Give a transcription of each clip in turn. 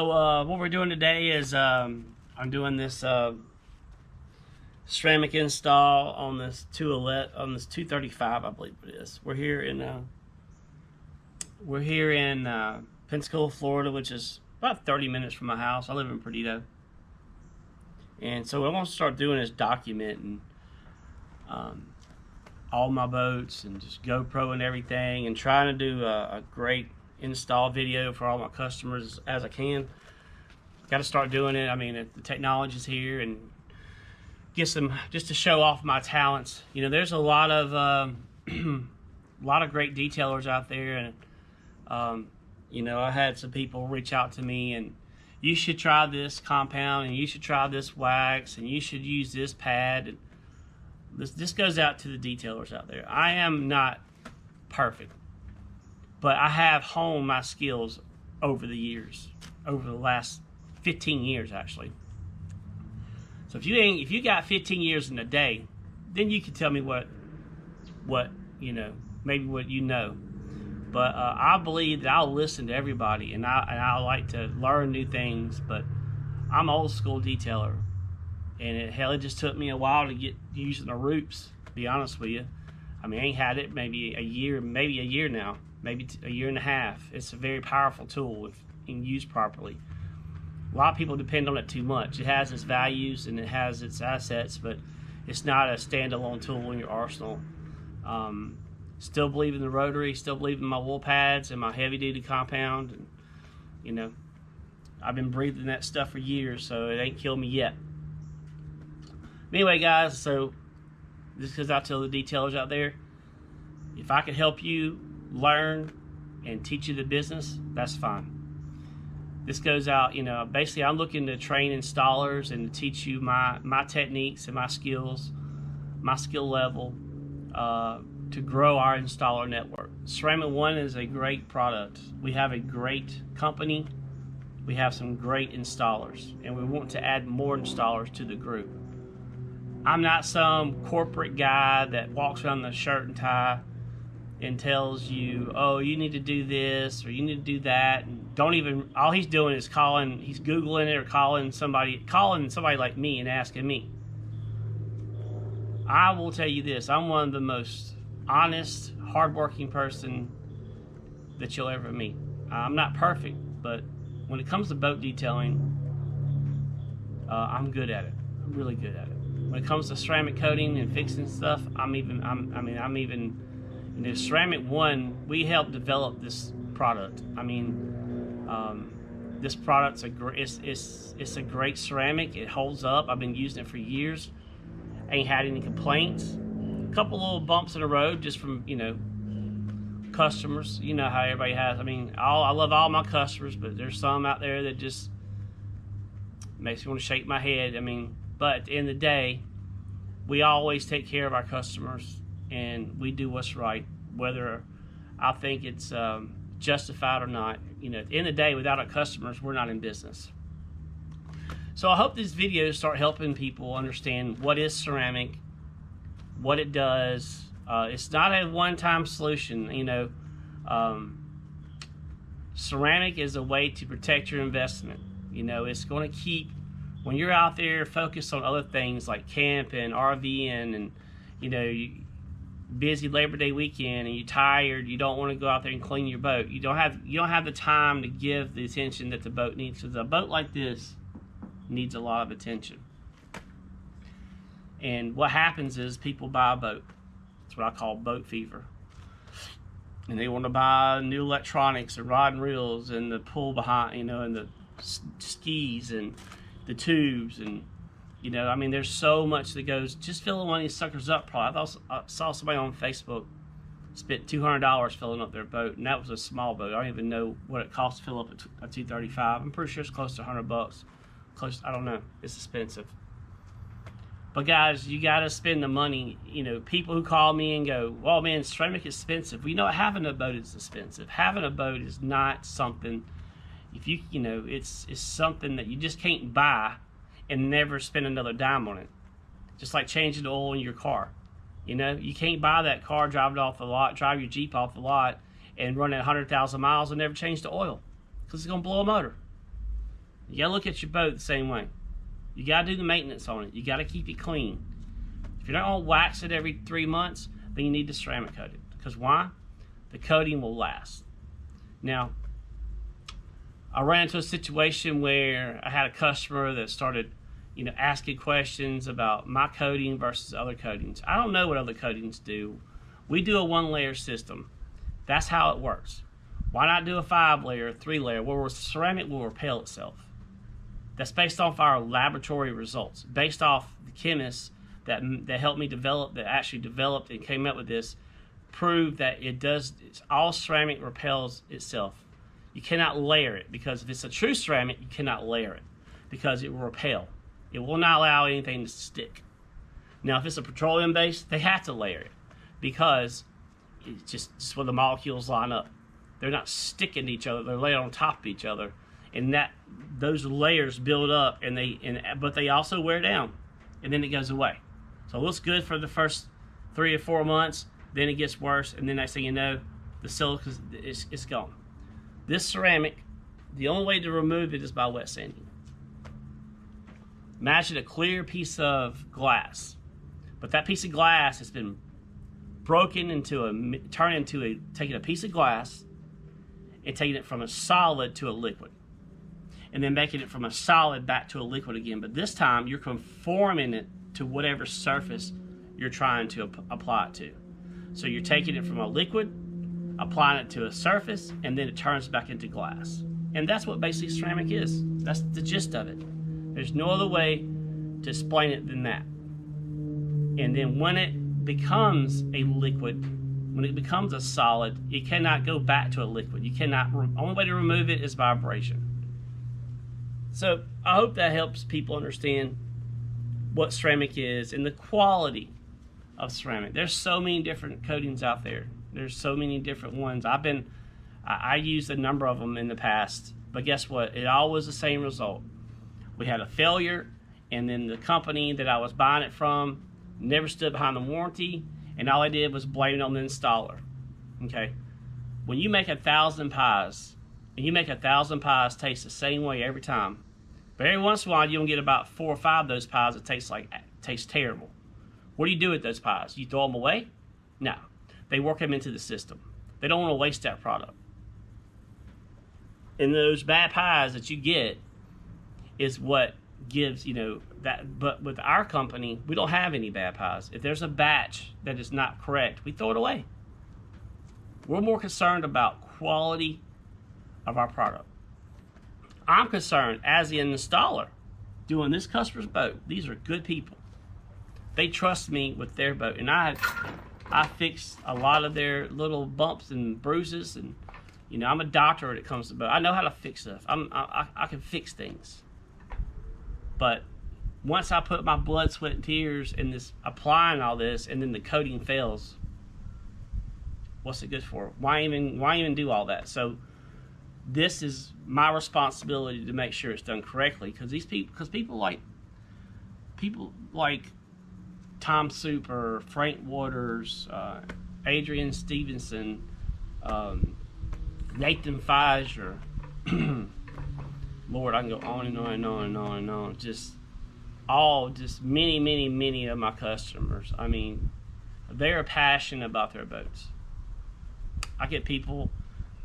So what we're doing today is I'm doing this ceramic install on this 235, I believe it is. We're here in Pensacola, Florida, which is about 30 minutes from my house. I live in Perdido, and so what I'm gonna start doing is documenting all my boats and just GoPro and everything, and trying to do a great install video for all my customers as I can. Got to start doing it. I mean, the technology's here, and get some just to show off my talents. You know, there's a lot of great detailers out there, and you know, I had some people reach out to me and you should try this compound, and you should try this wax, and you should use this pad. And this goes out to the detailers out there. I am not perfect, but I have honed my skills over the years, over the last 15 years actually. So if you got 15 years in a day, then you can tell me what you know, maybe what you know. But I believe that I'll listen to everybody, and I like to learn new things. But I'm an old school detailer, and it just took me a while to get using the Roops, to be honest with you. I mean, I ain't had it maybe a year now, maybe a year and a half. It's a very powerful tool if used properly. A lot of people depend on it too much. It has its values and it has its assets, but it's not a standalone tool in your arsenal. Still believe in the rotary, still believe in my wool pads and my heavy duty compound. And, you know, I've been breathing that stuff for years, so it ain't killed me yet. Anyway, guys, so this goes out to the detailers out there. If I can help you learn and teach you the business, that's fine. This goes out, you know, basically I'm looking to train installers and to teach you my techniques and my skills, my skill level, to grow our installer network. Ceramic One is a great product. We have a great company. We have some great installers, and we want to add more installers to the group. I'm not some corporate guy that walks around in the shirt and tie and tells you, oh, you need to do this or you need to do that. And don't even, all he's doing is he's Googling it or calling somebody like me and asking me. I will tell you this, I'm one of the most honest, hardworking person that you'll ever meet. I'm not perfect, but when it comes to boat detailing, I'm good at it. I'm really good at it. When it comes to ceramic coating and fixing stuff, you know, Ceramic One, we helped develop this product. I mean, this product's it's a great ceramic. It holds up. I've been using it for years. Ain't had any complaints. A couple little bumps in the road just from, you know, customers. You know how everybody has. I mean, I love all my customers, but there's some out there that just makes me want to shake my head. I mean, but at the end of the day, we always take care of our customers, and we do what's right, whether I think it's justified or not. You know, at the end of the day, without our customers, we're not in business. So I hope these videos start helping people understand what is ceramic, what it does. It's not a one-time solution. You know, ceramic is a way to protect your investment. You know, it's going to keep, when you're out there focused on other things like camping, RVing, and, you know, busy Labor Day weekend, and you're tired, you don't want to go out there and clean your boat. You don't have the time to give the attention that the boat needs, because a boat like this needs a lot of attention. And what happens is people buy a boat. That's what I call boat fever. And they want to buy new electronics and rod and reels and the pull behind, you know, and the skis and the tubes, and, you know, I mean, there's so much that goes. Just filling one of these suckers up, probably. I saw somebody on Facebook spent $200 filling up their boat, and that was a small boat. I don't even know what it costs to fill up a 235. I'm pretty sure it's close to $100. Close, I don't know. It's expensive. But guys, you got to spend the money. You know, people who call me and go, "Well, man, ceramic is expensive." We know having a boat is expensive. Having a boat is not something. If you know, it's something that you just can't buy and never spend another dime on it. Just like changing the oil in your car. You know, you can't buy that car, drive it off the lot, drive your Jeep off the lot, and run it 100,000 miles and never change the oil, because it's gonna blow a motor. You gotta look at your boat the same way. You gotta do the maintenance on it. You gotta keep it clean. If you're not gonna wax it every 3 months, then you need to ceramic coat it. Because why? The coating will last. Now, I ran into a situation where I had a customer that started, asking questions about my coating versus other coatings. I don't know what other coatings do. We do a 1-layer system. That's how it works. Why not do a 5-layer, 3-layer, where ceramic will repel itself? That's based off our laboratory results, based off the chemists that helped me develop, that actually developed and came up with this, prove that all ceramic repels itself. You cannot layer it, because if it's a true ceramic, you cannot layer it because it will repel. It will not allow anything to stick. Now, if it's a petroleum base, they have to layer it because it's just where the molecules line up. They're not sticking to each other; they're laid on top of each other, and those layers build up, but they also wear down, and then it goes away. So it looks good for the first 3 or 4 months, then it gets worse, and then next thing you know, the silica is gone. This ceramic, the only way to remove it is by wet sanding. Imagine a clear piece of glass, but that piece of glass has been broken taking a piece of glass and taking it from a solid to a liquid, and then making it from a solid back to a liquid again. But this time, you're conforming it to whatever surface you're trying to apply it to. So you're taking it from a liquid, applying it to a surface, and then it turns back into glass. And that's what basically ceramic is. That's the gist of it. There's no other way to explain it than that. And then when it becomes a liquid, when it becomes a solid, it cannot go back to a liquid. You cannot, only way to remove it is by abrasion. So I hope that helps people understand what ceramic is and the quality of ceramic. There's so many different coatings out there. There's so many different ones. I used a number of them in the past, but guess what? It all was the same result. We had a failure, and then the company that I was buying it from never stood behind the warranty, and all I did was blame it on the installer. Okay? When you make 1,000 pies, and you make 1,000 pies taste the same way every time, but every once in a while you'll get about 4 or 5 of those pies that taste terrible. What do you do with those pies? You throw them away? No. They work them into the system. They don't want to waste that product. And those bad pies that you get is what gives, that. But with our company, we don't have any bad pies. If there's a batch that is not correct, we throw it away. We're more concerned about quality of our product. I'm concerned as the installer doing this customer's boat. These are good people. They trust me with their boat, and I fix a lot of their little bumps and bruises, and I'm a doctor when it comes to boat. I know how to fix stuff. I can fix things. But once I put my blood, sweat, and tears in this, applying all this, and then the coating fails, what's it good for? Why even do all that? So this is my responsibility to make sure it's done correctly, because people like Tom Super, Frank Waters, Adrian Stevenson, Nathan Pfizer. Lord, I can go on and on and on and on and on. Just many of my customers. I mean, they're passionate about their boats. I get people,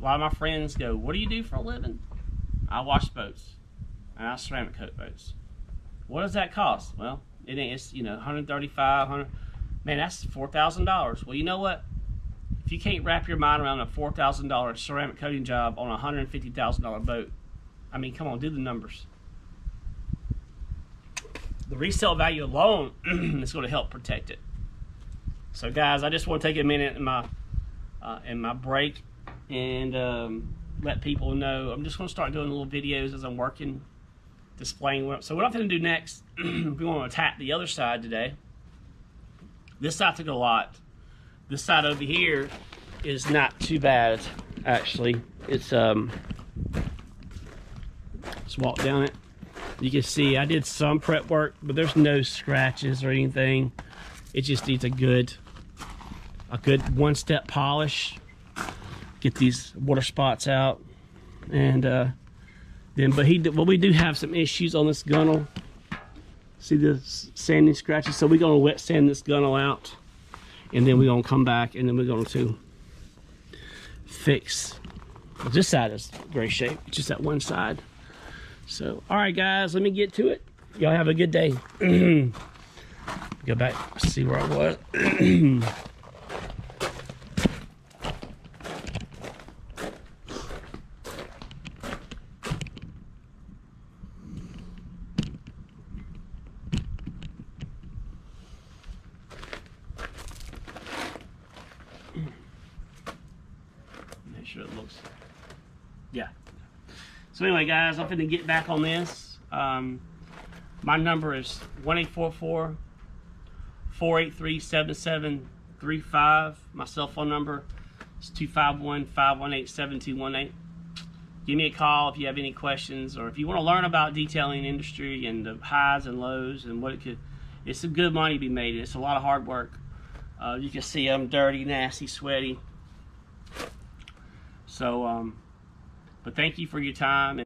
a lot of my friends go, "What do you do for a living?" I wash boats and I ceramic coat boats. What does that cost? Well, it's $135, $100. Man, that's $4,000. Well, you know what? If you can't wrap your mind around a $4,000 ceramic coating job on a $150,000 boat, I mean, come on, do the numbers. The resale value alone is going to help protect it. So, guys, I just want to take a minute in my break and let people know. I'm just going to start doing little videos as I'm working, displaying what. So, what I'm going to do next, we want to attack the other side today. This side took a lot. This side over here is not too bad, actually. It's let's walk down it. You can see I did some prep work, but there's no scratches or anything. It just needs a good one-step polish. Get these water spots out, and Then, but we do have some issues on this gunnel. See the sanding scratches? So we're gonna wet sand this gunnel out, and then we're gonna come back, and then we're going to fix. This side is great shape, just that one side. So, all right, guys, let me get to it. Y'all have a good day. Go back, see where I was. Make sure it looks, yeah. So anyway, guys, I'm finna get back on this. My number is 1-844-483-7735. My cell phone number is 251-518-7218. Give me a call if you have any questions, or if you want to learn about detailing industry and the highs and lows and what it could. It's some good money to be made. It's a lot of hard work. You can see I'm dirty, nasty, sweaty. So, but thank you for your time.